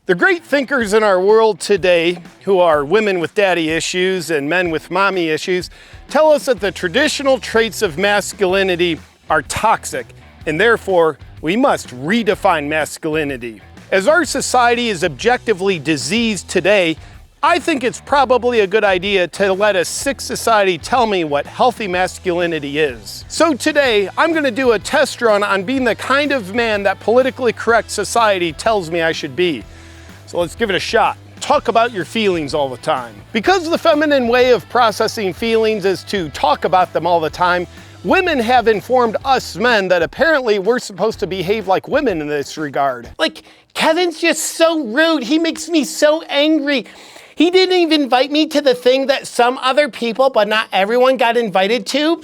The great thinkers in our world today, who are women with daddy issues and men with mommy issues, tell us that the traditional traits of masculinity are toxic, and therefore we must redefine masculinity. As our society is objectively diseased today, I think it's probably a good idea to let a sick society tell me what healthy masculinity is. So today, I'm gonna do a test run on being the kind of man that politically correct society tells me I should be. So let's give it a shot. Talk about your feelings all the time. Because the feminine way of processing feelings is to talk about them all the time, women have informed us men that apparently we're supposed to behave like women in this regard. Like, Kevin's just so rude. He makes me so angry. He didn't even invite me to the thing that some other people, but not everyone, got invited to.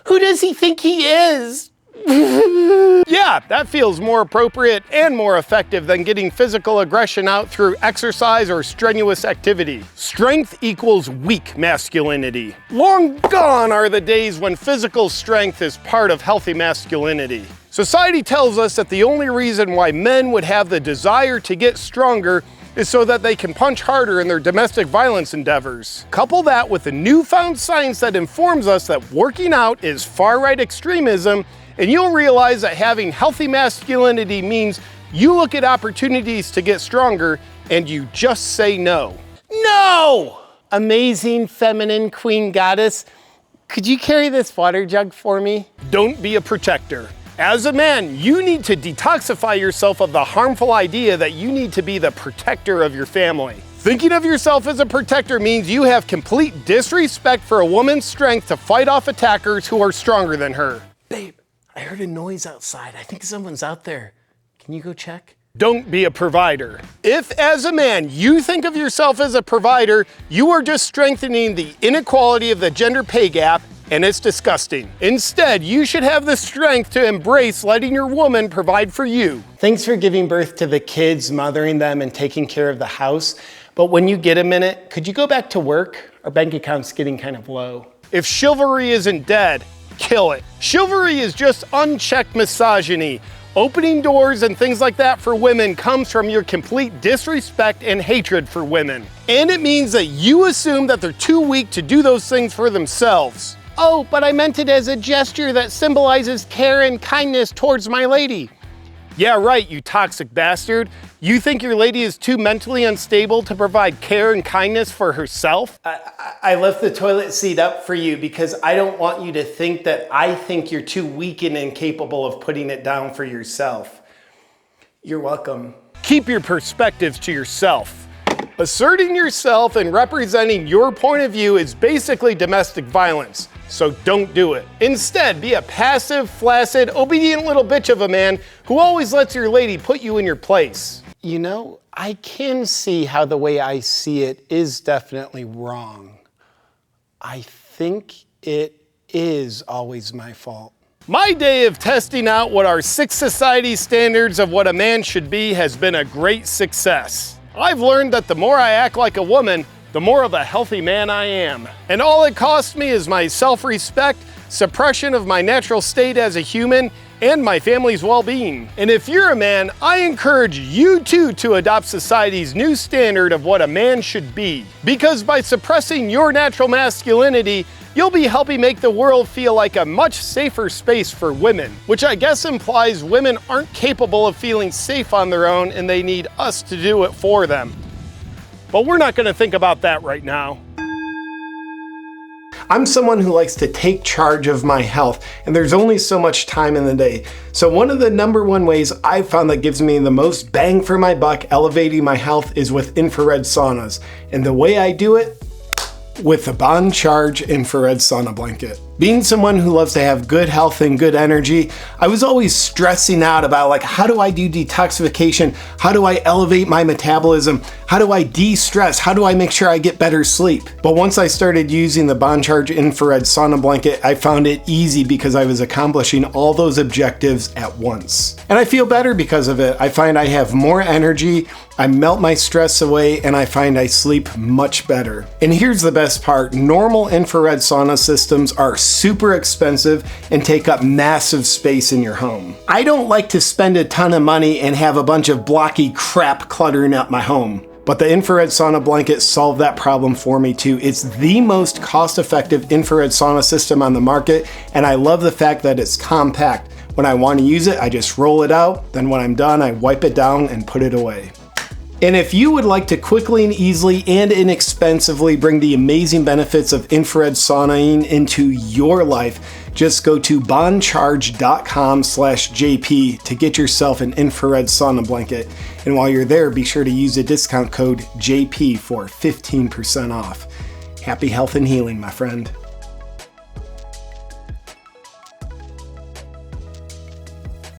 Who does he think he is? Yeah, that feels more appropriate and more effective than getting physical aggression out through exercise or strenuous activity. Strength equals weak masculinity. Long gone are the days when physical strength is part of healthy masculinity. Society tells us that the only reason why men would have the desire to get stronger is so that they can punch harder in their domestic violence endeavors. Couple that with the newfound science that informs us that working out is far-right extremism, and you'll realize that having healthy masculinity means you look at opportunities to get stronger and you just say no. No! Amazing feminine queen goddess, could you carry this water jug for me? Don't be a protector. As a man, you need to detoxify yourself of the harmful idea that you need to be the protector of your family. Thinking of yourself as a protector means you have complete disrespect for a woman's strength to fight off attackers who are stronger than her. Babe, I heard a noise outside. I think someone's out there. Can you go check? Don't be a provider. If, as a man, you think of yourself as a provider, you are just strengthening the inequality of the gender pay gap, and it's disgusting. Instead, you should have the strength to embrace letting your woman provide for you. Thanks for giving birth to the kids, mothering them, and taking care of the house. But when you get a minute, could you go back to work? Our bank account's getting kind of low. If chivalry isn't dead, kill it. Chivalry is just unchecked misogyny. Opening doors and things like that for women comes from your complete disrespect and hatred for women. And it means that you assume that they're too weak to do those things for themselves. Oh, but I meant it as a gesture that symbolizes care and kindness towards my lady. Yeah, right, you toxic bastard. You think your lady is too mentally unstable to provide care and kindness for herself? I left the toilet seat up for you because I don't want you to think that I think you're too weak and incapable of putting it down for yourself. You're welcome. Keep your perspectives to yourself. Asserting yourself and representing your point of view is basically domestic violence, so don't do it. Instead, be a passive, flaccid, obedient little bitch of a man who always lets your lady put you in your place. You know, I can see how the way I see it is definitely wrong. I think it is always my fault. My day of testing out what our sick society standards of what a man should be has been a great success. I've learned that the more I act like a woman, the more of a healthy man I am. And all it costs me is my self-respect, suppression of my natural state as a human, and my family's well-being. And if you're a man, I encourage you too to adopt society's new standard of what a man should be. Because by suppressing your natural masculinity, you'll be helping make the world feel like a much safer space for women, which I guess implies women aren't capable of feeling safe on their own and they need us to do it for them. But we're not gonna think about that right now. I'm someone who likes to take charge of my health, and there's only so much time in the day. So one of the number one ways I've found that gives me the most bang for my buck elevating my health is with infrared saunas. And the way I do it, with the Bond Charge infrared sauna blanket. Being someone who loves to have good health and good energy, I was always stressing out about like, how do I do detoxification? How do I elevate my metabolism? How do I de-stress? How do I make sure I get better sleep? But once I started using the Bond Charge infrared sauna blanket, I found it easy because I was accomplishing all those objectives at once. And I feel better because of it. I find I have more energy, I melt my stress away, and I find I sleep much better. And here's the best part, normal infrared sauna systems are super expensive and take up massive space in your home. I don't like to spend a ton of money and have a bunch of blocky crap cluttering up my home. But the infrared sauna blanket solved that problem for me too. It's the most cost-effective infrared sauna system on the market, and I love the fact that it's compact. When I want to use it, I just roll it out, then when I'm done, I wipe it down and put it away. And if you would like to quickly and easily and inexpensively bring the amazing benefits of infrared saunaing into your life, just go to bondcharge.com/JP to get yourself an infrared sauna blanket. And while you're there, be sure to use the discount code JP for 15% off. Happy health and healing, my friend.